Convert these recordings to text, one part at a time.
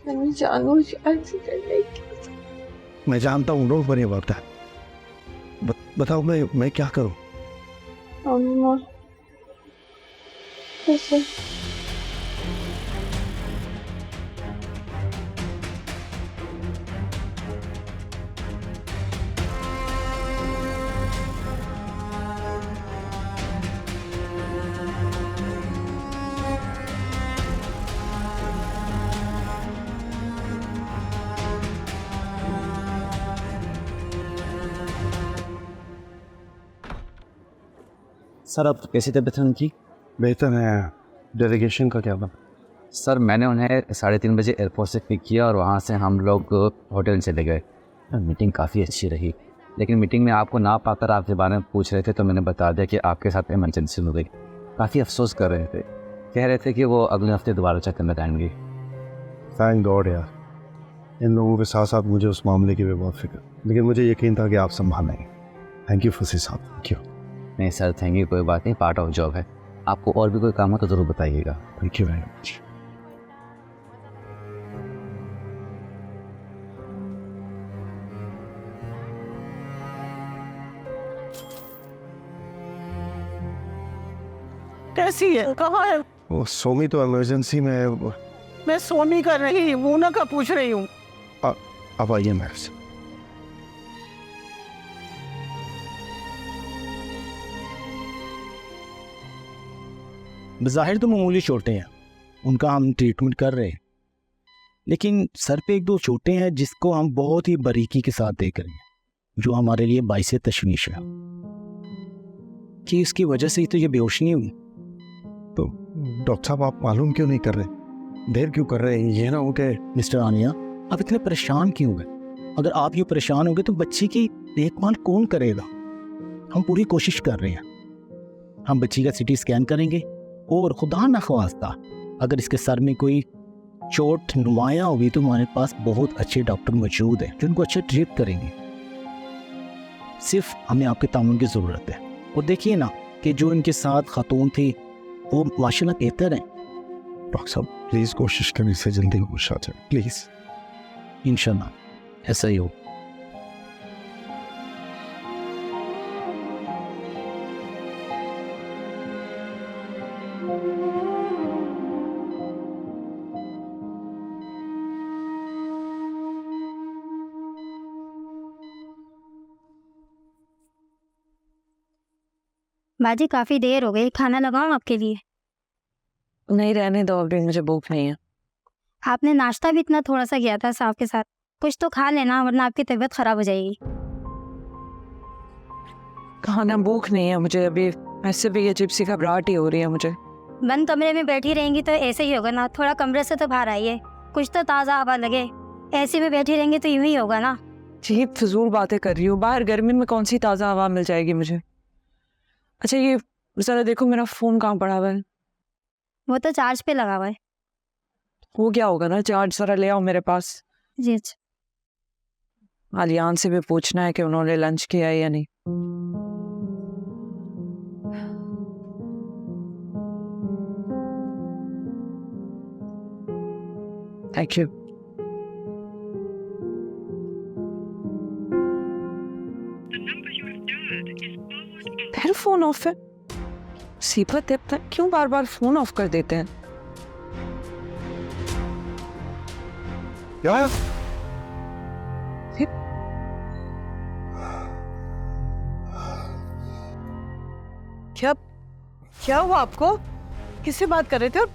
मैंने जानबूझ एक्सीडेंट नहीं किया। मैं जानता हूँ, डोंट वरी अबाउट दैट। बताओ मैं क्या करूँ? कैसे? सर अब कैसी तबीयत है उनकी? बेहतर है। डेलीगेशन का क्या बना? सर मैंने उन्हें 3:30 बजे एयरपोर्ट से पिक किया और वहाँ से हम लोग होटल चले गए। मीटिंग काफ़ी अच्छी रही, लेकिन मीटिंग में आपको ना पाकर आपके बारे में पूछ रहे थे तो मैंने बता दिया कि आपके साथ इमरजेंसी हो गई। काफ़ी अफसोस कर रहे थे, कह रहे थे कि वो अगले हफ्ते दोबारा चेक करना चाहेंगे। थैंक गॉड यार, इन लोगों के साथ साथ मुझे उस मामले की भी बहुत फिक्र, लेकिन मुझे यकीन था कि आप संभाल लेंगे। थैंक यू फसी साहब, थैंक यू। नहीं सर थैंक यू, कोई बात नहीं, पार्ट ऑफ जॉब है। आपको और भी कोई काम हो तो ज़रूर बताइएगा। Thank you very much. कैसी है? कहाँ है? वो सोमी तो इमरजेंसी में है। मैं सोमी कर रही वूना का पूछ रही हूँ। अब आइए मेरे से। बज़ाहिर तो मामूली चोटें हैं, उनका हम ट्रीटमेंट कर रहे हैं, लेकिन सर पे एक दो चोटें हैं जिसको हम बहुत ही बारीकी के साथ देख रहे हैं, जो हमारे लिए बाइस तशवीश है कि इसकी वजह से ही तो ये बेहोश नहीं हुई। तो डॉक्टर साहब आप मालूम क्यों नहीं कर रहे? देर क्यों कर रहे हैं? ये ना हो के मिस्टर आनिया, आप इतने परेशान क्यों हुए? अगर आप ये परेशान होंगे तो बच्ची की देखभाल कौन करेगा? हम पूरी कोशिश कर रहे हैं। हम बच्ची का CT स्कैन करेंगे और खुदा न ख्वास्ता अगर इसके सर में कोई चोट नुमाया होगी तो हमारे पास बहुत अच्छे डॉक्टर मौजूद हैं जो उनको अच्छे ट्रीट करेंगे। सिर्फ हमें आपके ताउन की ज़रूरत है। और देखिए ना कि जो इनके साथ खातून थी वो माशाल्लाह बेहतर हैं। डॉक्टर साहब प्लीज़ कोशिश करें इससे जल्दी होश आ जाए, प्लीज़। इंशाल्लाह ऐसा ही हो। बाजी काफ़ी देर हो गई, खाना लगाऊं आपके लिए? नहीं रहने दो, अभी मुझे भूख नहीं है। आपने नाश्ता भी इतना थोड़ा सा किया था साहब के साथ, कुछ तो खा लेना वरना आपकी तबीयत खराब हो जाएगी। खाना भूख नहीं है मुझे अभी, ऐसे भी अजीब सी घबराहट ही हो रही है मुझे। बंद कमरे में बैठी रहेंगी तो ऐसे ही होगा ना, थोड़ा कमरे से तो बाहर आइए, कुछ तो ताज़ा हवा लगे। ऐसे में बैठी रहेंगी तो यूं ही होगा ना। जी फजूल बातें कर रही हूँ, बाहर गर्मी में कौन सी ताज़ा हवा मिल जाएगी मुझे। अच्छा ये ज़रा देखो मेरा फ़ोन कहाँ पड़ा हुआ है? वो तो चार्ज पे लगा हुआ है। हो गया होगा ना चार्ज, ज़रा ले आओ मेरे पास। जी अच्छा। आलियान से भी पूछना है कि उन्होंने लंच किया है या नहीं। Thank you. फिर फोन ऑफ है। सीपत है, क्यों बार बार फोन ऑफ कर देते हैं? क्या है? क्या क्या हुआ आपको? किससे बात कर रहे थे और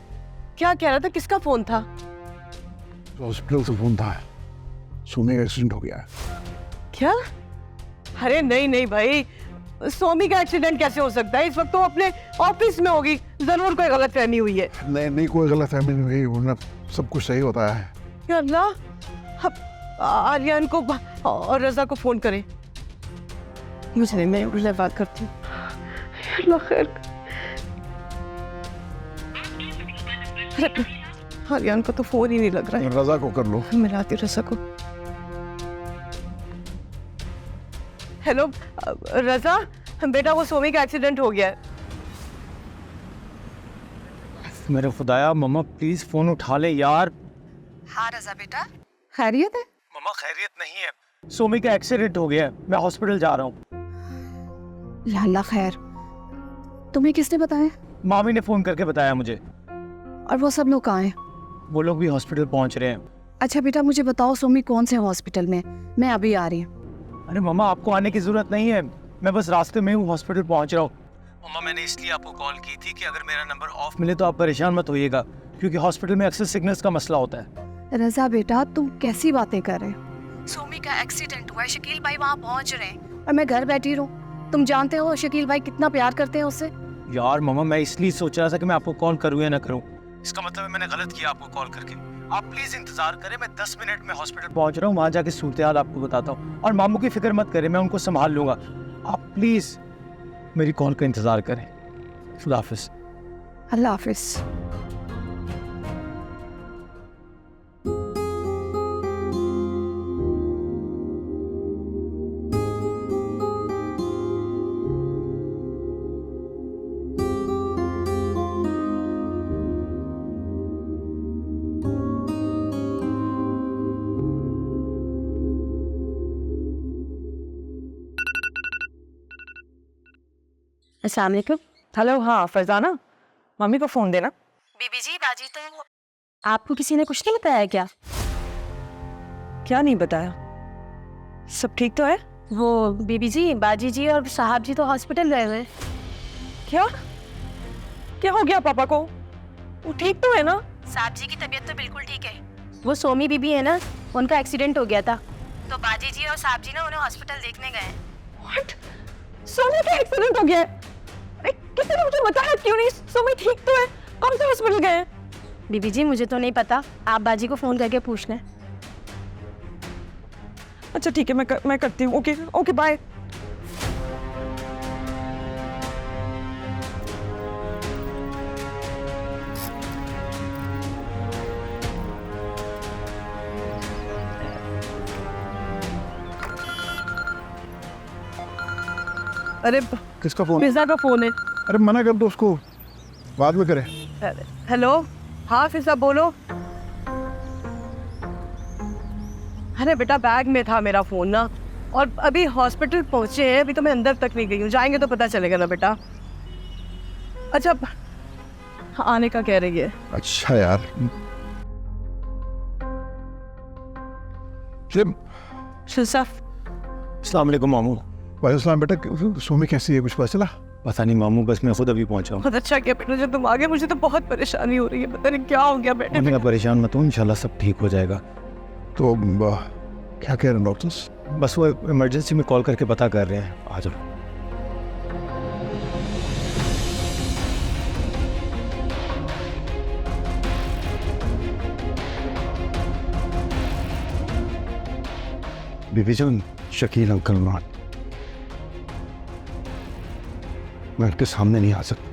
क्या कह रहा था? किसका फोन था? हॉस्पिटल से फोन था, सोमी का एक्सीडेंट हो गया है। क्या? अरे नहीं नहीं भाई, सोमी का एक्सीडेंट कैसे हो सकता है? इस वक्त तो अपने ऑफिस में होगी, जरूर कोई गलतफहमी हुई है। नहीं कोई गलतफहमी नहीं हुई, वरना सब कुछ सही होता है। या अल्लाह, अब आलियान को और रजा को फोन करें। मुझे नहीं, मैं उनसे बात करती हूँ। अल्लाह खैर। आलियान का तो फोन ही नहीं लग रहा है। रजा को कर लो। मिलाती रजा को। हेलो रजा, बेटा वो सोमी का एक्सीडेंट हो गया है। मेरे खुदाया, मम्मा प्लीज फोन उठा ले यार। हाँ रजा बेटा, खैरियत है? मम्मा खैरियत नहीं है, सोमी का एक्सीडेंट हो गया है, मैं हॉस्पिटल जा रहा हूँ। या अल्लाह खैर। तुम्हें किसने बताया? मामी ने फ़ोन करके बताया मुझे। और वो सब लोग कहाँ हैं? वो लोग भी हॉस्पिटल पहुँच रहे हैं। अच्छा बेटा मुझे बताओ सोमी कौन से हॉस्पिटल में? मैं अभी आ रही हूँ। अरे मम्मा आपको आने की ज़रूरत नहीं है, मैं बस रास्ते में हूँ, हॉस्पिटल पहुँच रहा हूँ। मम्मा मैंने इसलिए आपको कॉल की थी कि अगर मेरा नंबर ऑफ मिले तो आप परेशान मत होइएगा, क्योंकि हॉस्पिटल में अक्सर सिग्नल्स का मसला होता है। रजा बेटा तुम कैसी बातें कर रहे हो? सोमी का एक्सीडेंट हुआ है, शकील भाई वहाँ पहुँच रहे हैं और मैं घर बैठी रहूँ। तुम जानते हो शकील भाई कितना प्यार करते हैं उससे। यार मम्मा मैं इसलिए सोच रहा था कि मैं आपको कॉल करूँ या ना करूँ, इसका मतलब है मैंने गलत किया आपको कॉल करके। आप प्लीज इंतजार करें, मैं 10 मिनट में हॉस्पिटल पहुंच रहा हूँ, वहां जाके सूरत हाल आपको बताता हूँ। और मामू की फिक्र मत करें, मैं उनको संभाल लूंगा। आप प्लीज मेरी कॉल का इंतजार करें। खुदा हाफिज। अल्लाह हाफिज। अस्सलाम वालेकुम। हेलो, हाँ फरजाना, मम्मी को फ़ोन देना। बीबी जी बाजी तो आपको किसी ने कुछ नहीं बताया क्या? क्या नहीं बताया? सब ठीक तो है? वो बीबी जी बाजी जी और साहब जी तो हॉस्पिटल गए हुए। क्या क्या हो गया पापा को? वो ठीक तो है ना? साहब जी की तबीयत तो बिल्कुल ठीक है। वो सोमी बीबी है ना, उनका एक्सीडेंट हो गया था, तो बाजी जी और साहब जी ना उन्हें हॉस्पिटल देखने गए। What? सोमी का एक्सीडेंट हो गया है? अरे किसी ने मुझे बताया क्यों नहीं? सोमी ठीक तो है? कौन से हॉस्पिटल गए हैं? बीबी जी मुझे तो नहीं पता, आप बाजी को फ़ोन करके पूछ लें। अच्छा ठीक है, मैं करती हूँ। Okay okay bye. अरे किसका फोन? फिजा का फोन है। अरे मना कर दो उसको, बाद में करे। हेलो हाँ फिजा बोलो। अरे बेटा बैग में था मेरा फोन ना, और अभी हॉस्पिटल पहुंचे हैं, अभी तो मैं अंदर तक नहीं गई हूँ, जाएंगे तो पता चलेगा ना बेटा। अच्छा आने का कह रही है। अच्छा यार, अस्सलाम वालेकुम मामू। वालेकुम बेटा, सोमी कैसी है, कुछ पता चला? पता नहीं मामू, बस मैं खुद अभी पहुंचा हूँ। बहुत अच्छा किया बेटा जब तुम आ गए, मुझे तो बहुत परेशानी हो रही है, पता नहीं क्या हो गया बेटे। मम्मी आप परेशान मत हो, इंशाल्लाह सब ठीक हो जाएगा। तो क्या कह रहे हैं डॉक्टर्स? बस वो इमरजेंसी में कॉल करके पता कर रहे हैं, आ जाओ। बीबी जान, शकील अंकल नॉट, मैं उनके सामने नहीं आ सकता।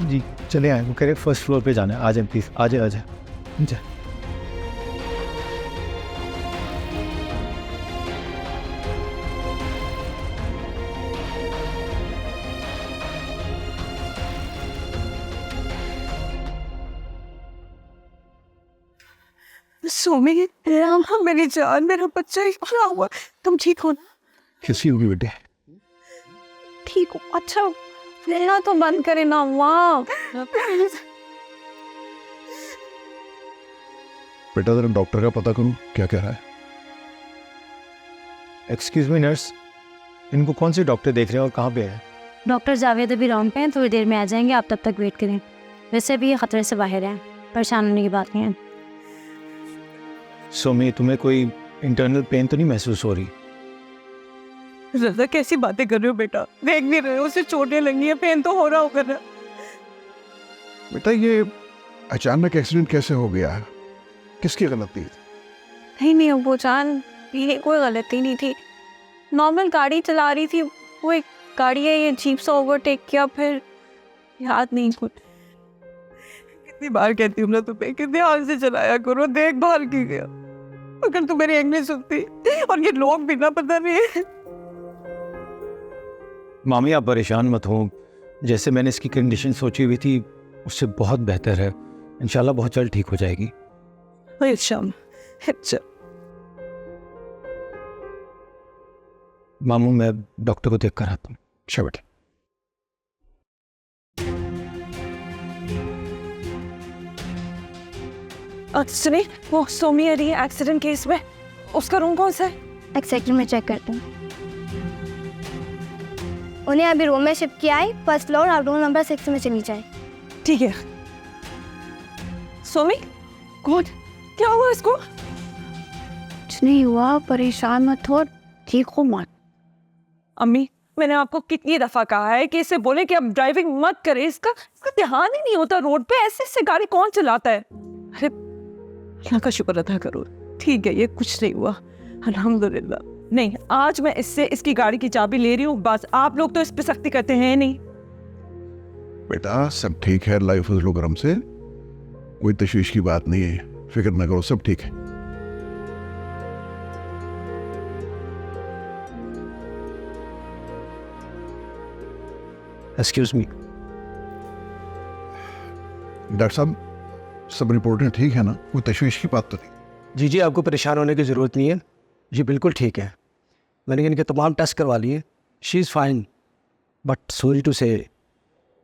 जी चले आए, वो कह रहे फर्स्ट फ्लोर पे जाना है, आ जाए प्लीज़, आ जाए आ जाए जा। सोमी मेरी जान, मेरा बच्चा, क्या हुआ? तुम ठीक हो ना? कैसी होगी बेटे? ठीक हो? अच्छा ना तो बंद करे ना। वाह बेटा जरा डॉक्टर का पता करूं क्या कह रहा है। एक्सक्यूज मी नर्स, इनको कौन से डॉक्टर देख रहे हैं और कहाँ पे है? डॉक्टर जावेद अभी राउंड पे हैं, थोड़ी देर में आ जाएंगे, आप तब तक वेट करें। वैसे भी ये खतरे से बाहर हैं, परेशान होने की बात नहीं है। सोमी तुम्हें कोई इंटरनल पेन तो नहीं महसूस हो रही? रजा कैसी बातें कर रहे हो बेटा, देख नहीं रहे हो उसे चोटें लगी है, पेन तो हो रहा होगा ना। बेटा ये अचानक एक्सीडेंट कैसे हो गया, किसकी गलती? नहीं वो जान, ये कोई गलती नहीं थी, नॉर्मल गाड़ी चला रही थी, वो एक गाड़ी है, ये अजीब सा ओवरटेक किया, फिर याद नहीं कुछ। कितनी बार कहती हूँ ना तुम्हें, कितने हाल से चलाया करो, देखभाल की गया। अगर तुम मेरी एक नहीं सुनती, और ये लोग भी ना, पता नहीं। मामी आप परेशान मत हो, जैसे मैंने इसकी कंडीशन सोची हुई थी उससे बहुत बेहतर है। इंशाल्लाह बहुत जल्द ठीक हो जाएगी। मामू मैं डॉक्टर को देख कर आता हूँ। अच्छा बेटा। सुनिए, वो सोमी आ रही है एक्सीडेंट केस में, उसका रूम कौन सा है? एक सेकंड में चेक करता हूँ। उन्हें अभी रूम में शिफ्ट किया है, फर्स्ट फ्लोर और रूम नंबर 6 में चली जाए। ठीक है। सोमी, कौन? क्या हुआ इसको? कुछ नहीं हुआ, परेशान मत हो, ठीक हो मत। अम्मी, मैंने आपको कितनी दफा कहा है कि इसे बोले कि अब ड्राइविंग मत करे। इसका ध्यान ही नहीं होता रोड पे। ऐसे गाड़ी कौन चलाता है? अरे अल्लाह का शुक्र अदा करो, ठीक है, ये कुछ नहीं हुआ, अल्हम्दुलिल्लाह। नहीं, आज मैं इससे इसकी गाड़ी की चाबी ले रही हूँ बस। आप लोग तो इस पे सख्ती करते हैं नहीं। बेटा सब ठीक है, अल्लाह फजल करम से, कोई तशवीश की बात नहीं है, फिक्र न करो, सब ठीक है। Excuse me. डॉक्टर साहब सब रिपोर्टें ठीक है ना, कोई तशवीश की बात तो नहीं? जी जी, आपको परेशान होने की ज़रूरत नहीं है, जी बिल्कुल ठीक है। मैंने इनके तमाम टेस्ट करवा लिए, she is fine, but sorry to say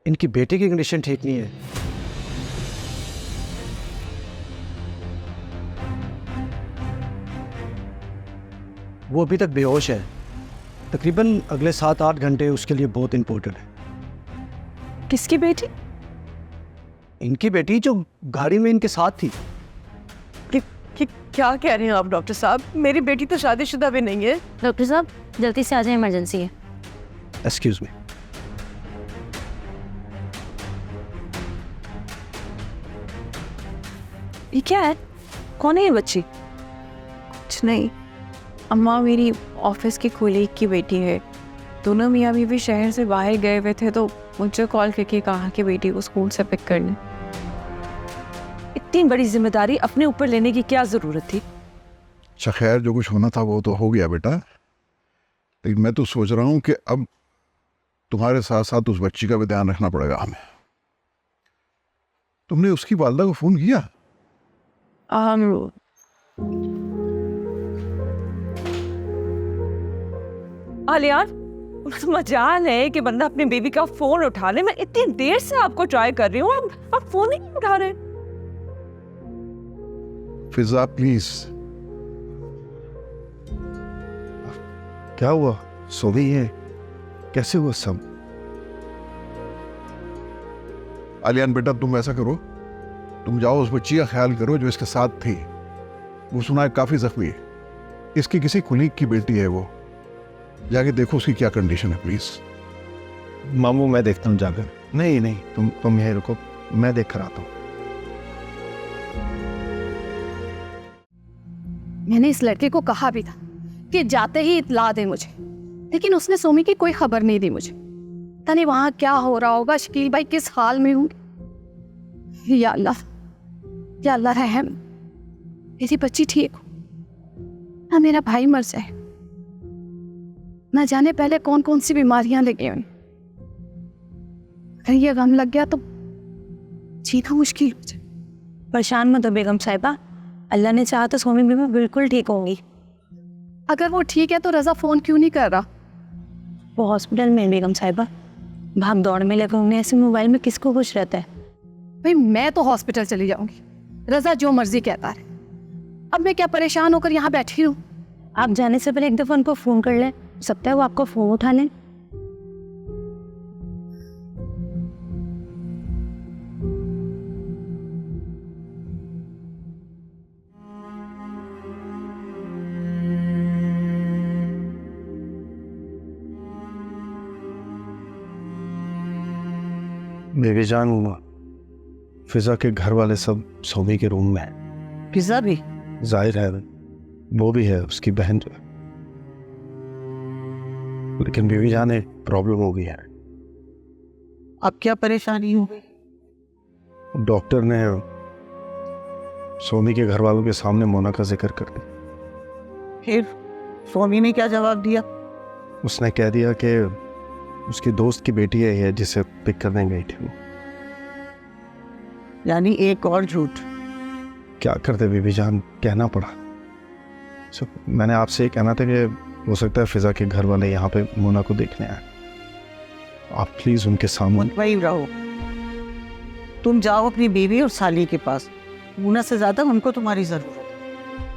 इनकी बेटे की कंडीशन ठीक नहीं है। वो अभी तक बेहोश है, तकरीबन अगले 7-8 घंटे उसके लिए बहुत इम्पोर्टेंट है। किसकी बेटी? इनकी बेटी जो गाड़ी में इनके साथ थी। क्या कह रहे हैं आप डॉक्टर साहब? मेरी बेटी तो शादीशुदा भी नहीं है। डॉक्टर साहब जल्दी से आ जाए, इमरजेंसी है। Excuse me. ये क्या है? कौन है ये बच्ची? कुछ नहीं अम्मा, मेरी ऑफिस की कोलीग की बेटी है। दोनों मियाँ बीवी शहर से बाहर गए हुए थे तो मुझे कॉल करके कहा कि बेटी को स्कूल से पिक कर लें। इतनी बड़ी जिम्मेदारी अपने ऊपर लेने की क्या जरूरत थी? अच्छा खैर, जो कुछ होना था वो तो हो गया बेटा, लेकिन मैं तो सोच रहा हूँ कि अब तुम्हारे साथ साथ उस बच्ची का भी ध्यान रखना पड़ेगा हमें। तुमने उसकी वालिदा को फोन किया? आलियान, मजाल है कि बंदा अपनी बेबी का फोन उठा ले। मैं इतनी देर से आपको ट्राई कर रही हूँ, आप फोन ही नहीं उठा रहे। फिजा प्लीज। क्या हुआ? सो गई है? कैसे हुआ सब? आलियान बेटा तुम ऐसा करो, तुम जाओ उस बच्ची का ख्याल करो जो इसके साथ थी। वो सुना है काफी जख्मी है, इसकी किसी कुलीग की बेटी है, वो जाके देखो उसकी क्या कंडीशन है प्लीज। मामू मैं देखता हूँ जाकर। नहीं नहीं, तुम यहीं रुको, मैं देख कर आता हूँ। मैंने इस लड़के को कहा भी था कि जाते ही इतला दे मुझे, लेकिन उसने सोमी की कोई खबर नहीं दी मुझे। पता नहीं वहां क्या हो रहा होगा, शकील भाई किस हाल में होंगे। या अल्लाह, या अल्लाह रहम, मेरी बच्ची ठीक हो ना मेरा भाई मर जाए। न जाने पहले कौन कौन सी बीमारियां लगी हुई, अगर ये गम लग गया तो जीना मुश्किल हो जाए। परेशान मत हो बेगम साहिबा, अल्लाह ने चाहा तो सोमी बीबी बिल्कुल ठीक होंगी। अगर वो ठीक है तो रजा फोन क्यों नहीं कर रहा? वो हॉस्पिटल में बेगम साहिबा, भाग दौड़ में लगे होंगे। ऐसे मोबाइल में किसको खुश रहता है? भाई मैं तो हॉस्पिटल चली जाऊंगी, रजा जो मर्जी कहता है। अब मैं क्या परेशान होकर यहाँ बैठी हूँ? आप जाने से पहले एक दफ़ा उनको फ़ोन कर लें, सकता है वो आपको फ़ोन उठा लें। बेबी जान, फिजा के घर वाले सब सोमी के रूम में हैं। फिजा भी? जाहिर है वो भी है, उसकी बहन जो है। लेकिन बेबी जान एक प्रॉब्लम हो गई है। अब क्या परेशानी हो गई? डॉक्टर ने सोमी के घर वालों के सामने मोना का जिक्र कर दिया। फिर सोमी ने क्या जवाब दिया? उसने कह दिया कि उसकी दोस्त की बेटी है ये जिसे पिक करने गई थी वो। यानी एक और झूठ। क्या करते बीबी जान, कहना पड़ा। मैंने आपसे ये कहना था कि हो सकता है फिजा के घर वाले यहाँ पे मोना को देखने आए। आप प्लीज उनके सामने। वही रहो, तुम जाओ अपनी बीवी और साली के पास। मुन्ना से ज्यादा उनको तुम्हारी जरूरत है।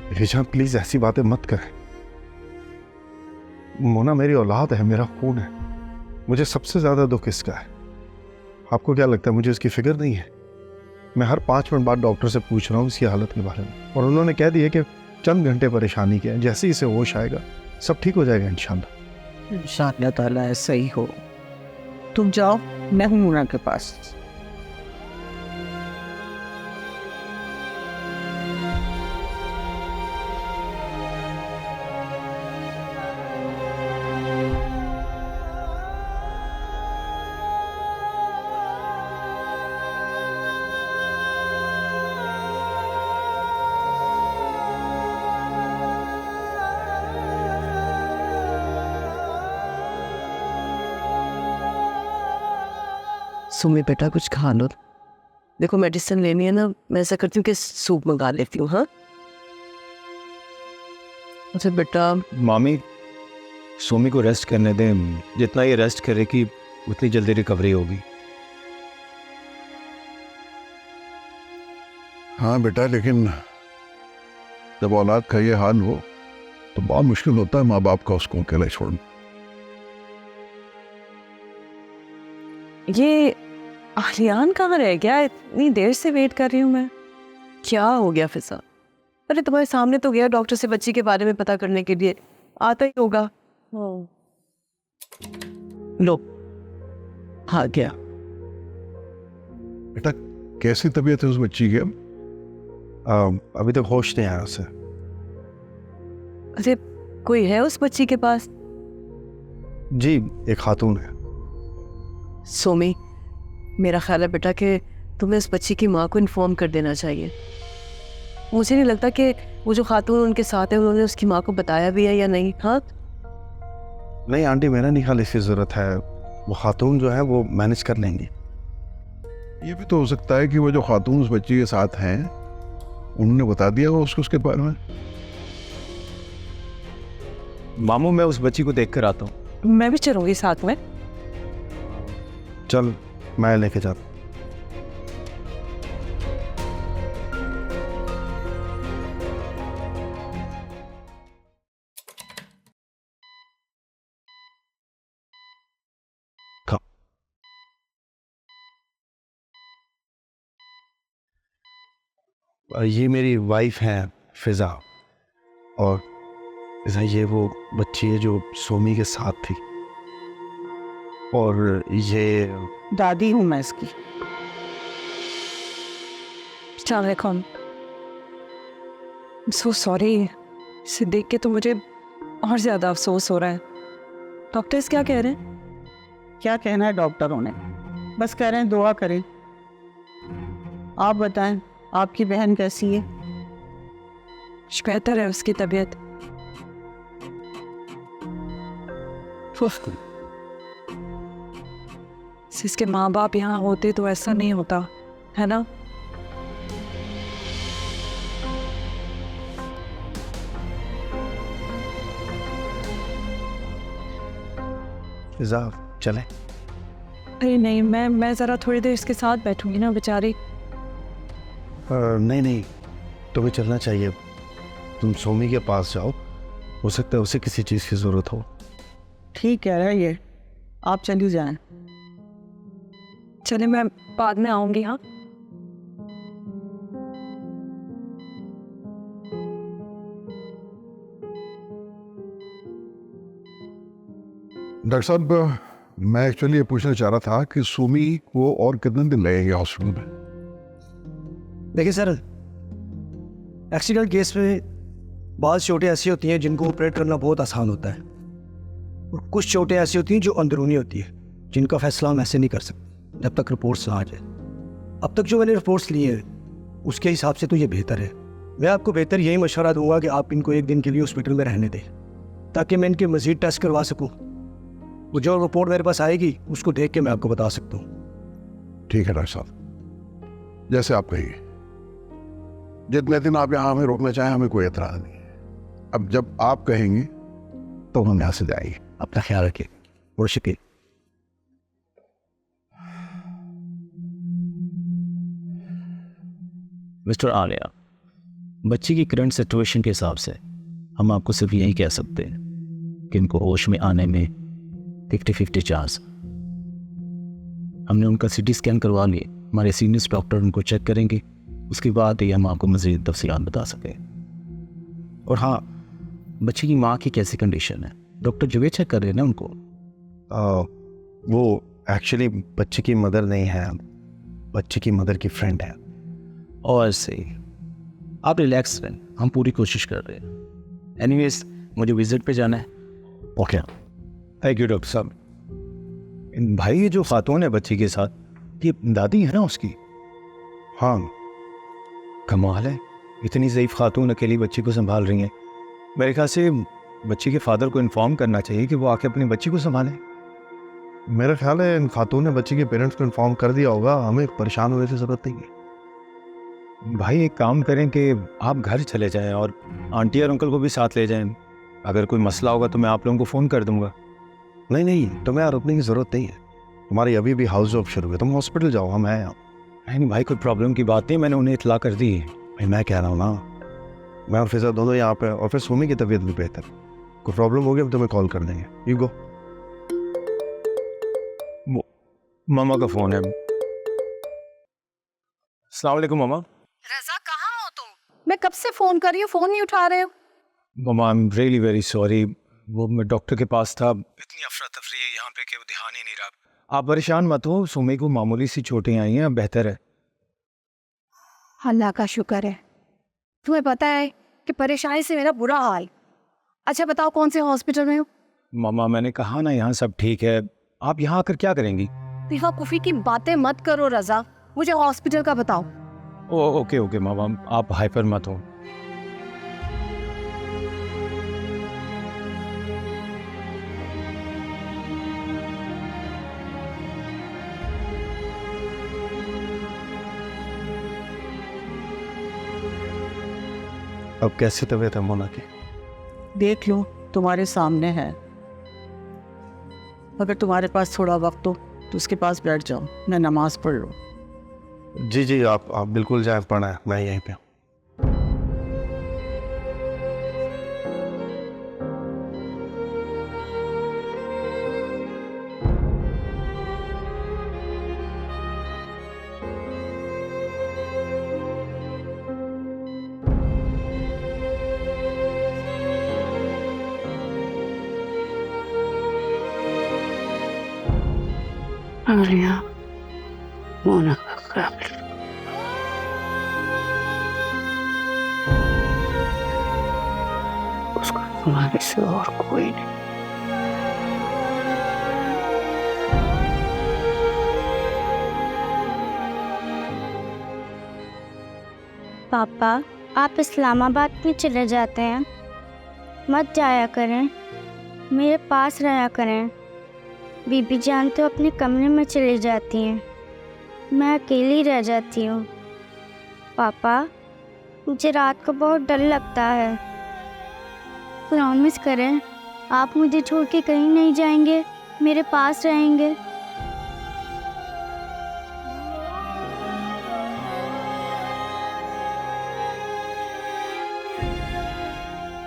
बीबी जान प्लीज ऐसी बातें मत करें। मोना मेरी औलाद है, मेरा खून है। मुझे सबसे ज्यादा दुख इसका है। आपको क्या लगता है मुझे उसकी फिक्र नहीं है? मैं हर 5 मिनट बाद डॉक्टर से पूछ रहा हूँ इसकी हालत के बारे में, और उन्होंने कह दिया कि चंद घंटे परेशानी के हैं, जैसे ही इसे होश आएगा सब ठीक हो जाएगा इंशाल्लाह। इंशाअल्लाह ताला ऐसा ही हो। तुम जाओ, मैं हूँ मुन्ना के पास। सुमी बेटा कुछ खा लो। देखो मेडिसिन लेनी है ना, मैं ऐसा करती हूँ कि सूप मंगा लेती हूँ। हाँ अच्छा बेटा। मामी, सोमी को रेस्ट करने दें। जितना ये रेस्ट करेगी उतनी जल्दी रिकवरी होगी। हाँ बेटा, लेकिन जब औलाद का ये हाल हो तो बहुत मुश्किल होता है माँ बाप का उसको अकेला छोड़ना। ये आलियान कहाँ रह गया? इतनी देर से वेट कर रही हूँ मैं। क्या हो गया फिजा? अरे तुम्हारे सामने तो गया डॉक्टर से बच्ची के बारे में पता करने के लिए, आता ही होगा। लो आ गया। बेटा कैसी तबीयत है उस बच्ची की? अभी तक होश नहीं आया उसे। अरे कोई है उस बच्ची के पास? जी, एक खातून है। सोमी, मेरा ख्याल है बेटा कि तुम्हें इस बच्ची की माँ को इन्फॉर्म कर देना चाहिए। मुझे नहीं लगता कि वो जो खातून उनके साथ है उन्होंने उसकी माँ को बताया भी है या नहीं। हाँ नहीं आंटी, मेरा नहीं ख्याल इसकी ज़रूरत है। वो खातून जो है वो मैनेज कर लेंगी। ये भी तो हो सकता है कि वो जो खातून उस बच्ची के साथ हैं उन्होंने बता दिया हो उसको उसके बारे में। मामू, मैं उस बच्ची को देख कर आता हूँ। मैं भी चलूंगी साथ में। चल मैं लेके जाता। ये मेरी वाइफ है फिजा, और ये वो बच्ची है जो सोमी के साथ थी, और ये दादी हूँ मैं इसकी। अस्सलामुअलैकुम। सो सॉरी, इसे देख के तो मुझे और ज़्यादा अफसोस हो रहा है। डॉक्टर्स क्या कह रहे हैं? क्या कहना है डॉक्टरों ने? बस कह रहे हैं दुआ करें। आप बताएं आपकी बहन कैसी है? बेहतर है उसकी तबीयत। इसके माँ बाप यहाँ होते तो ऐसा नहीं होता, है ना? फिजा चले? अरे नहीं, मैं ज़रा थोड़ी देर इसके साथ बैठूंगी ना बेचारी। नहीं, तुम्हें चलना चाहिए। तुम सोमी के पास जाओ, हो सकता है उसे किसी चीज़ की ज़रूरत हो। ठीक कह रहा है ये, आप चली जाएं। चले, मैं बाद में आऊंगी। हाँ डॉक्टर साहब, मैं एक्चुअली ये पूछना चाह रहा था कि सुमी को और कितने दिन लगेंगे हॉस्पिटल में? देखिए सर, एक्सीडेंट केस में बाज़ चोटें ऐसी होती हैं जिनको ऑपरेट करना बहुत आसान होता है, और कुछ चोटें ऐसी होती हैं जो अंदरूनी होती है जिनका फैसला हम ऐसे नहीं कर सकते जब तक रिपोर्ट्स ना आ जाए। अब तक जो मैंने रिपोर्ट्स ली हैं उसके हिसाब से तो ये बेहतर है। मैं आपको बेहतर यही मशवरा दूंगा कि आप इनको 1 दिन के लिए हॉस्पिटल में रहने दें ताकि मैं इनके मज़ीद टेस्ट करवा सकूं। वो जो रिपोर्ट मेरे पास आएगी उसको देख के मैं आपको बता सकता हूँ। ठीक है डॉक्टर साहब, जैसे आप कहिए। जितने दिन आप यहाँ हमें रोकना चाहें हमें कोई एतराज नहीं है। अब जब आप कहेंगे तो हम यहाँ से जाएंगे। अपना ख्याल रखिए। और शुक्रिया। मिस्टर आलिया, बच्ची की करंट सिचुएशन के हिसाब से हम आपको सिर्फ यही कह सकते हैं कि इनको होश में आने में 50-50 चांस। हमने उनका सिटी स्कैन करवा लिए, हमारे सीनियर डॉक्टर उनको चेक करेंगे, उसके बाद ही हम आपको मज़ीद तफसीलात बता सकें। और हाँ, बच्ची की माँ की कैसी कंडीशन है? डॉक्टर जुवे चेक कर रहे हैं ना उनको? वो एक्चुअली बच्चे की मदर नहीं है, बच्चे की मदर की फ्रेंड है। और ऐसे आप रिलैक्स रहें, हम पूरी कोशिश कर रहे हैं। एनीवेज, मुझे विजिट पे जाना है। ओके, थैंक यू डॉक्टर साहब। भाई, ये जो खातून है बच्ची के साथ, ये दादी है ना उसकी? हाँ। कमाल है, इतनी ज़ईफ़ खातून अकेली बच्ची को संभाल रही हैं। मेरे ख्याल से बच्ची के फादर को इन्फॉर्म करना चाहिए कि वो आके अपनी बच्ची को संभालें। मेरा ख्याल है इन खातून ने बच्ची के पेरेंट्स को इन्फॉर्म कर दिया होगा, हमें परेशान होने की ज़रूरत नहीं है। भाई, एक काम करें कि आप घर चले जाएं और आंटी और अंकल को भी साथ ले जाएं। अगर कोई मसला होगा तो मैं आप लोगों को फ़ोन कर दूंगा। नहीं नहीं, तुम्हें यहाँ रुकने की ज़रूरत नहीं है। तुम्हारी अभी भी हाउस जॉब शुरू है, तुम हॉस्पिटल जाओ, हम हैं यहाँ। नहीं भाई, कोई प्रॉब्लम की बात नहीं, मैंने उन्हें इतला कर दी है। भाई मैं कह रहा हूँ ना, मैं और फिजा दोनों यहाँ पे, और फिर सुमी की तबीयत भी बेहतर। कोई प्रॉब्लम होगी हम तुम्हें कॉल कर देंगे। You go. मामा का फ़ोन है। अस्सलाम वालेकुम मामा। रजा, कहाँ हो तुम? मैं कब से फोन कर रही हूँ, फोन नहीं उठा रहे हो। मामा, I am really very sorry. वो मैं डॉक्टर के पास था, इतनी अफरा तफरी है यहाँ पे कि वो ध्यान ही नहीं रहा। आप परेशान मत हो, सुमी को मामूली सी चोटें आई हैं, अब बेहतर है। अल्लाह का शुक्र है। तुम्हें पता है कि परेशानी से मेरा बुरा हाल। अच्छा बताओ, कौन से हॉस्पिटल में हो? मामा, मैंने कहा ना यहाँ सब ठीक है, आप यहाँ आकर क्या करेंगी? बेवकूफ़ी की बातें मत करो रजा, मुझे हॉस्पिटल का बताओ। ओके ओके मामा, आप हाइपर मत हो। अब कैसी तबीयत है मोना की? देख लो, तुम्हारे सामने है। अगर तुम्हारे पास थोड़ा वक्त हो तो उसके पास बैठ जाओ, मैं नमाज पढ़ लूँ। जी जी, आप बिल्कुल जाए, पढ़ा है, मैं यहीं पे हूँ। आलिया, मोना का काबिल। उसको तुम्हारे से और कोई नहीं। पापा, आप इस्लामाबाद में चले जाते हैं, मत जाया करें, मेरे पास रहा करें। बीबी जान तो अपने कमरे में चली जाती हैं, मैं अकेली रह जाती हूँ। पापा, मुझे रात को बहुत डर लगता है। प्रॉमिस करें, आप मुझे छोड़ के कहीं नहीं जाएंगे, मेरे पास रहेंगे।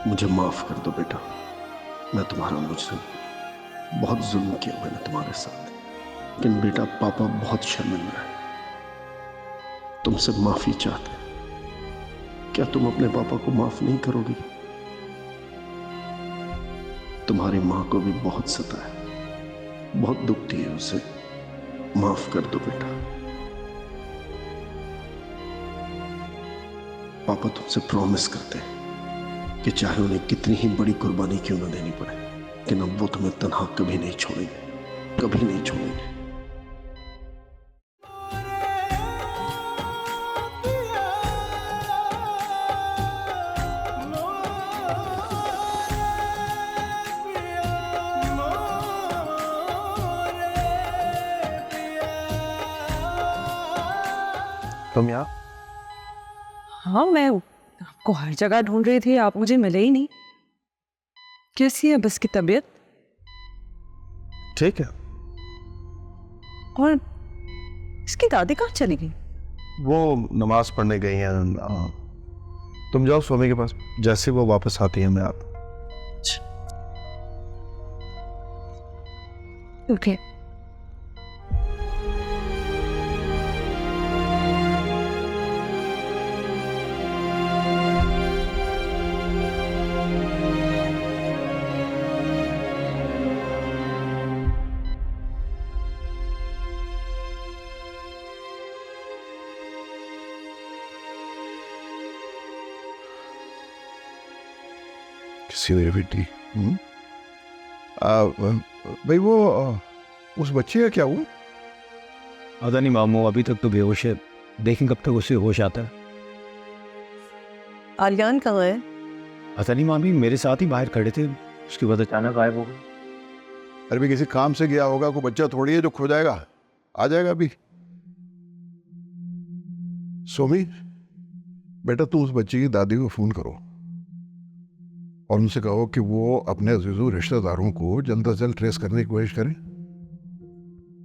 मुझे माफ कर दो बेटा, मैं तुम्हारा मुजरिम, बहुत जुल्म किया मैंने तुम्हारे साथ। लेकिन बेटा, पापा बहुत शर्मिंदा है, तुमसे माफी चाहते हैं। क्या तुम अपने पापा को माफ नहीं करोगी? तुम्हारी माँ को भी बहुत सता है, बहुत दुखती है उसे, माफ कर दो बेटा। पापा तुमसे प्रॉमिस करते हैं कि चाहे उन्हें कितनी ही बड़ी कुर्बानी क्यों न देनी पड़े, लेकिन अब वो तुम्हें तन्हा कभी नहीं छोड़ेंगे, कभी नहीं छोड़ेंगे। तुम यहाँ? हाँ, मैं आपको हर जगह ढूंढ रही थी, आप मुझे मिले ही नहीं। कैसी है बस की तबीयत? ठीक है। और इसकी दादी कहाँ चली गई? वो नमाज पढ़ने गई हैं। तुम जाओ स्वामी के पास, जैसे वो वापस आती है मैं आता। ओके। किसी मेरी बेटी। भाई वो उस बच्चे का क्या हुआ? पता नहीं मामू, अभी तक तो बेहोश है, देखें कब तक उसे होश आता है। आलियान कहाँ है? पता नहीं मामी, मेरे साथ ही बाहर खड़े थे, उसके बाद अचानक गायब हो गए। अरे भी किसी काम से गया होगा, कोई बच्चा थोड़ी है जो खो जाएगा, आ जाएगा अभी। सोमी बेटा, तुम उस बच्चे की दादी को फोन करो और उनसे कहो कि वो अपने अजीजों रिश्तेदारों को जल्द से जल्द ट्रेस करने की कोशिश करें।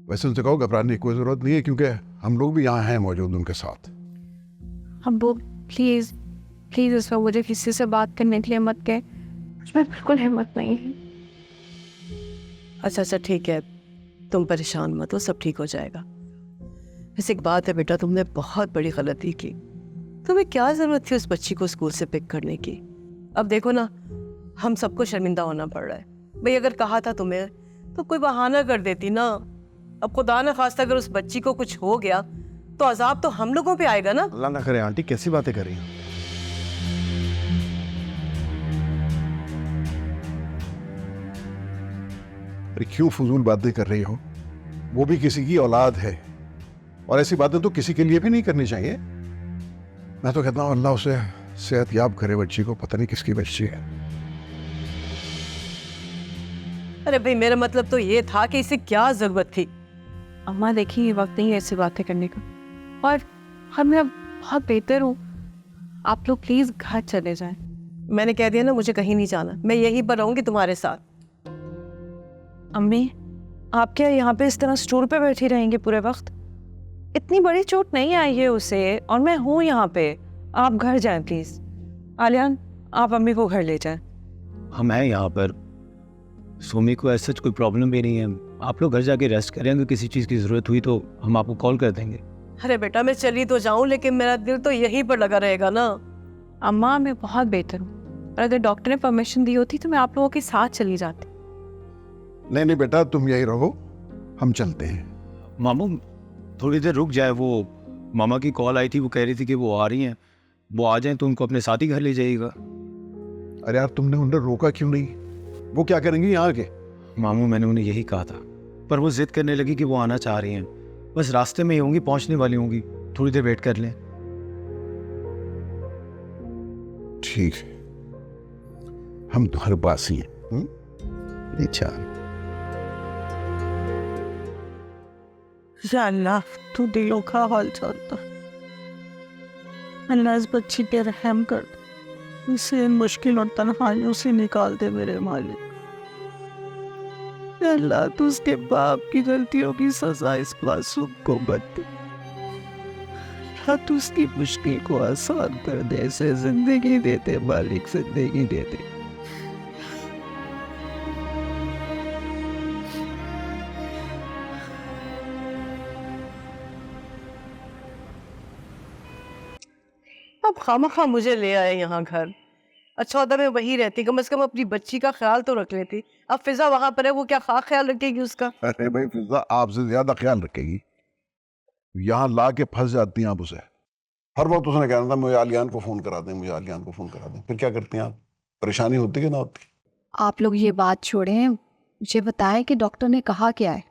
वैसे उनसे कहो घबराने की कोई जरूरत नहीं है, क्योंकि हम लोग भी यहाँ हैं मौजूद उनके साथ। हम वो प्लीज प्लीज इस वक्त मुझे किसी से बात करने के लिए मत कहे, मुझमें बिल्कुल हिम्मत नहीं है। अच्छा ठीक है, तुम परेशान मत हो, सब ठीक हो जाएगा। वैसे एक बात है बेटा, तुमने बहुत बड़ी गलती की। तुम्हें क्या जरूरत थी उस बच्ची को स्कूल से पिक करने की? अब देखो ना, हम सबको शर्मिंदा होना पड़ रहा है। भाई अगर कहा था तुम्हें तो कोई बहाना कर देती ना। अब खुदा न खास्ता अगर उस बच्ची को कुछ हो गया तो अजाब तो हम लोगों पे आएगा ना। अल्लाह ना करे आंटी, कैसी बातें कर रही हैं? अरे क्यों फजूल बातें कर रही हो? वो भी किसी की औलाद है और ऐसी बातें तो किसी के लिए भी नहीं करनी चाहिए। मैं तो कहता हूँ अल्लाह उसे सेहत याब करे बच्ची को, पता नहीं किसकी बच्ची है। अरे भाई मेरा मतलब तो ये था कि इसे क्या जरूरत थी। अम्मा देखिए, ये वक्त नहीं है ऐसी बातें करने का, और मैं बहुत बेहतर हूँ, आप लोग प्लीज घर चले जाएं। मैंने कह दिया ना, मुझे कहीं नहीं जाना, मैं यहीं पर रहूंगी तुम्हारे साथ। अम्मी, आप क्या यहाँ पे इस तरह स्टूल पे बैठी रहेंगे पूरे वक्त? इतनी बड़ी चोट नहीं आई है उसे, और मैं हूँ यहाँ पे। आप घर जाएं प्लीज। आलियान, आप अम्मी को घर ले जाएं। हम हैं यहाँ पर, सोमी को ऐसा कोई प्रॉब्लम भी नहीं है। आप लोग घर जाके रेस्ट करें, अगर किसी चीज़ की ज़रूरत हुई तो हम आपको कॉल कर देंगे। अरे बेटा मैं चली तो जाऊं, लेकिन मेरा दिल तो यहीं पर लगा रहेगा ना। अम्मा, मैं बहुत बेहतर हूँ, और अगर डॉक्टर ने परमिशन दी होती तो मैं आप लोगों के साथ चली जाती। नहीं नहीं बेटा, तुम यही रहो, हम चलते हैं। मामू थोड़ी देर रुक जाए, वो मामा की कॉल आई थी, वो कह रही थी कि वो आ रही हैं, वो आ जाएं तो उनको अपने साथ ही घर ले जाइएगा। अरे यार तुमने उन्हें रोका क्यों नहीं? वो क्या करेंगी यहाँ के? मामू मैंने उन्हें यही कहा था, पर वो जिद करने लगी कि वो आना चाह रही हैं। बस रास्ते में ही होंगी, पहुंचने वाली होंगी, थोड़ी देर वेट कर लें। ठीक है, हम तुम्हारे पास ही हैं। अच्छा या अल्लाह, तू दिलों का हाल जानता। अल्लाह इस बच्ची पे रहम कर, इसे इन मुश्किल और तन्हाइयों से निकाल दे मेरे मालिक। या अल्लाह, तू उसके बाप की गलतियों की सजा इस मासूम को मत दे। या तू उसकी मुश्किल को आसान कर दे, इसे जिंदगी दे दे मालिक, जिंदगी दे दे। अब खामखा मुझे ले आए यहाँ घर। अच्छा होता मैं वही रहती, कम से कम अपनी बच्ची का ख्याल तो रख लेती। अब फिजा वहां पर है, वो क्या ख्याल रखेगी उसका? अरे भाई फिजा आपसे ज्यादा ख्याल रखेगी। यहाँ ला के फंस जाती हैं आप उसे। हर वक्त उसने कहना था मुझे आलियान को फोन करा दें, मुझे आलियान को फोन करा दें। फिर क्या करती हैं आप? परेशानी होती कि ना होती? आप लोग ये बात छोड़ें, मुझे बताएं कि डॉक्टर ने कहा क्या है।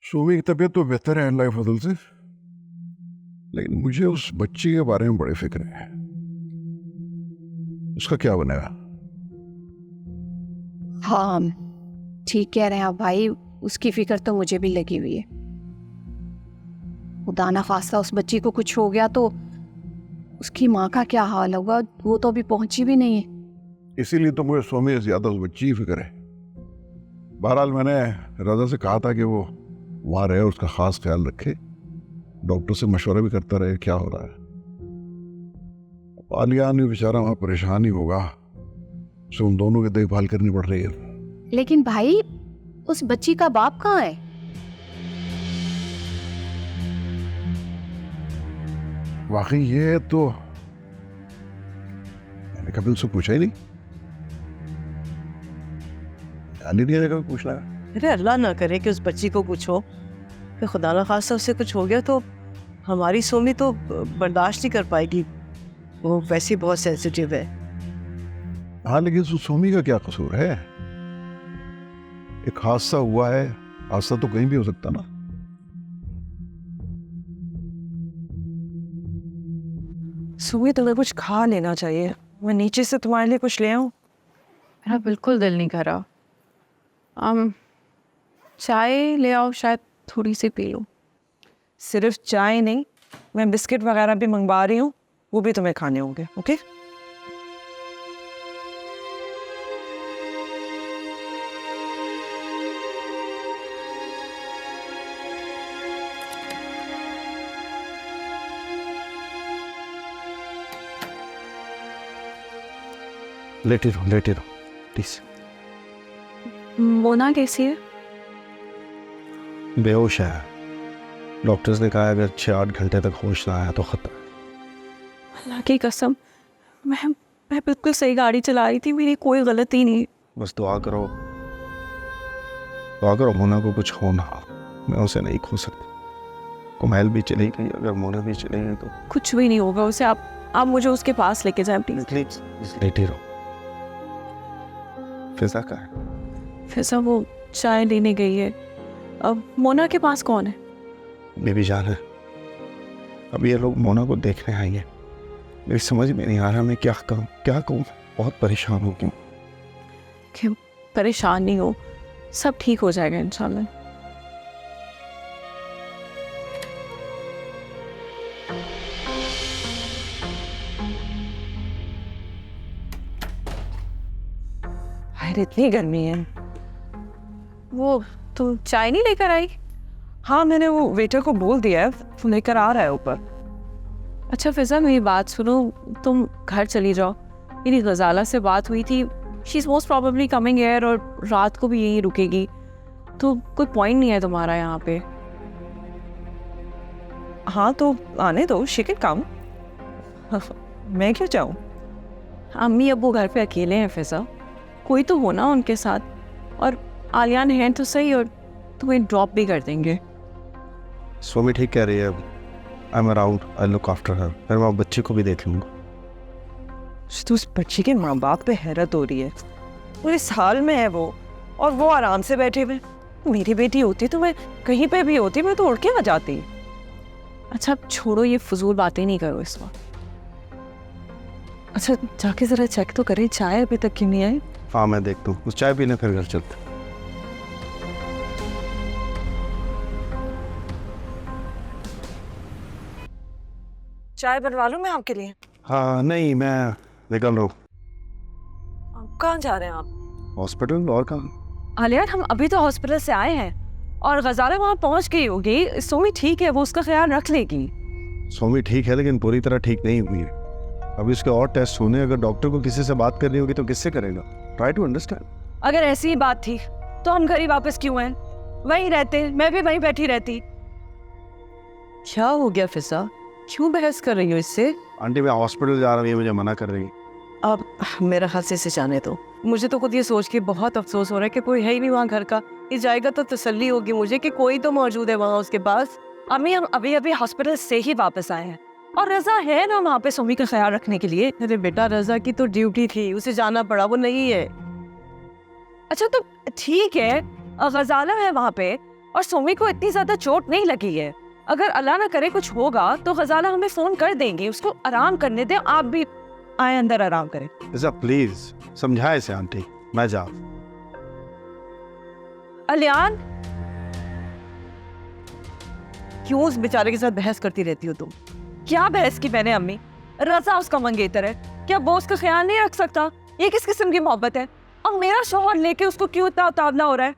सोमी की तबीयत तो बेहतर है अल्लाह के फजल से, लेकिन मुझे उस बच्ची के बारे में बड़ी फिक्र है। उसका क्या बनेगा? हाँ ठीक कह रहे हैं आप भाई, उसकी फिक्र तो मुझे भी लगी हुई है। खुदा ना खास्ता उस बच्ची को कुछ हो गया तो उसकी माँ का क्या हाल होगा, वो तो अभी पहुंची भी नहीं है। इसीलिए तो मुझे स्वामी से ज्यादा उस बच्ची की फिक्र है। बहरहाल मैंने रजा से कहा था कि वो वहां रहे, उसका खास ख्याल रखे, डॉक्टर से मशवरा भी करता रहे क्या हो रहा है। आलियान भी बेचारा वहां परेशान ही होगा, उसे उन दोनों की देखभाल करनी पड़ रही है। लेकिन भाई उस बच्ची का बाप कहाँ है? वाकई ये तो मैंने कभी उससे पूछा ही नहीं। ध्यान ही नहीं आया कभी पूछना। अरे अल्लाह ना करे कि उस बच्ची को कुछ हो, फिर खुदा ना खास्ता उससे कुछ हो गया तो हमारी सोमी तो बर्दाश्त नहीं कर पाएगी, वो वैसे ही बहुत सेंसिटिव है। हाँ लेकिन उस सोमी का क्या कसूर है? एक हादसा हुआ है, हादसा तो कहीं भी हो सकता ना। सुबह तुम्हें कुछ खा लेना चाहिए, मैं नीचे से तुम्हारे लिए कुछ ले आऊं? मेरा बिल्कुल दिल नहीं कर रहा। चाय ले आओ, शायद थोड़ी सी पी लो। सिर्फ चाय नहीं, मैं बिस्किट वगैरह भी मंगवा रही हूँ, वो भी तुम्हें खाने होंगे। ओके? लेटे रहो प्लीज। मोना कैसी है? बेहोश है, डॉक्टर्स ने कहा अगर 6-8 घंटे तक होश ना आया तो खतरा। अल्लाह की कसम, मैं बिल्कुल सही गाड़ी चला रही थी, मेरी कोई गलती नहीं। बस दुआ करो मोना को कुछ हो ना। मैं उसे नहीं खो सकता। कुमैल भी चली गई, अगर मोना भी चली गई तो कुछ भी नहीं होगा उसे। आप मुझे उसके पास लेके जाएं प्लीज। प्लीज लेटे रहो। फिजा का है? फिजा वो चाय लेने गई है। अब मोना के पास कौन है? बेबी जान है। अब ये लोग मोना को देखने आएंगे, मेरी समझ में नहीं आ रहा मैं क्या कहूँ। बहुत परेशान हूँ। क्यों परेशान नहीं हो, सब ठीक हो जाएगा इंशाल्लाह। अरे इतनी गर्मी है। वो तुम चाय नहीं लेकर आई? हाँ मैंने वो वेटर को बोल दिया है, वो लेकर आ रहा है ऊपर। अच्छा फिजा मेरी बात सुनो, तुम घर चली जाओ। मेरी गजाला से बात हुई थी, she is most probably coming here और रात को भी यहीं रुकेगी, तो कोई पॉइंट नहीं है तुम्हारा यहाँ पे। हाँ तो आने दो, शी कैन कम। मैं क्यों जाऊँ? अम्मी अब्बू घर पे अकेले हैं फिजा, कोई तो हो ना उनके साथ। और आलियान हैं तो सही, और तुम्हें ड्रॉप भी कर देंगे। स्वामी ठीक कह रही है, I am around, I look after her. फिर मैं बच्चे को भी देख लूँगा। तो उस बच्ची के माँ बाप पे हैरत हो रही है, वो इस हाल में है वो, और वो आराम से बैठे हुए। मेरी बेटी होती तो मैं कहीं पे भी होती, मैं तो उड़ के आ जाती। अच्छा अब छोड़ो, ये फजूल बातें नहीं करो इस वक्त। अच्छा जाके जरा चेक तो करें, चाय अभी तक क्यों नहीं आई? हाँ मैं देखता हूँ, उस चाय पीने फिर घर चलते। चाय बनवा लूं मैं आपके लिए? हाँ नहीं, मैं निकल रहा हूँ। कहाँ जा रहे हैं आप? हॉस्पिटल। और कहाँ? आलियान हम अभी तो हॉस्पिटल से आए हैं, और गजाला वहाँ पहुँच गई होगी। सोमी ठीक है, वो उसका ख्याल रख लेगी। सोमी ठीक है लेकिन पूरी तरह ठीक नहीं हुई है, अभी उसके और टेस्ट होने। अगर डॉक्टर को किसी से बात करनी होगी तो किससे करेगा? Try to understand. अगर ऐसी ही बात थी तो हम घर ही वापस क्यों आए? वहीं रहते, मैं भी वहीं बैठी रहती। क्या हो गया फिजा, क्यों बहस कर रही हो इससे? आंटी मैं हॉस्पिटल जा रहा हूँ, ये मुझे मना कर रही है। अब मेरा हाथ से जाने दो। मुझे तो खुद ये सोच के बहुत अफसोस हो रहा है कि कोई है ही नहीं वहाँ घर का। ये जाएगा तो तसल्ली होगी मुझे कि कोई तो मौजूद है वहाँ उसके पास। अम्मी हम अभी अभी हॉस्पिटल से ही वापस आए हैं, और रजा है ना वहाँ पे सोमी का ख्याल रखने के लिए। अरे बेटा रजा की तो ड्यूटी थी, उसे जाना पड़ा, वो नहीं है। अच्छा तो ठीक है, गजाला है वहाँ पे, और सोमी को इतनी ज्यादा चोट नहीं लगी है। अगर अल्लाह ना करे कुछ होगा तो गजाला हमें फोन कर देंगे, उसको आराम करने दें। आप भी आए अंदर आराम करें। प्लीज समझाए इसे आंटी, मैं जा। अलियान क्यों उस बेचारे के साथ बहस करती रहती हो तुम? क्या बहस की मैंने अम्मी? रजा उसका मंगेतर है, क्या वो उसका ख्याल नहीं रख सकता? ये किस किस्म की मोहब्बत है? और मेरा शौहर लेके उसको क्यों इतना उतावला हो रहा है?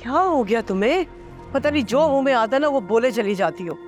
क्या हो गया तुम्हें? पता नहीं जो मुंह में आता ना वो बोले चली जाती हो।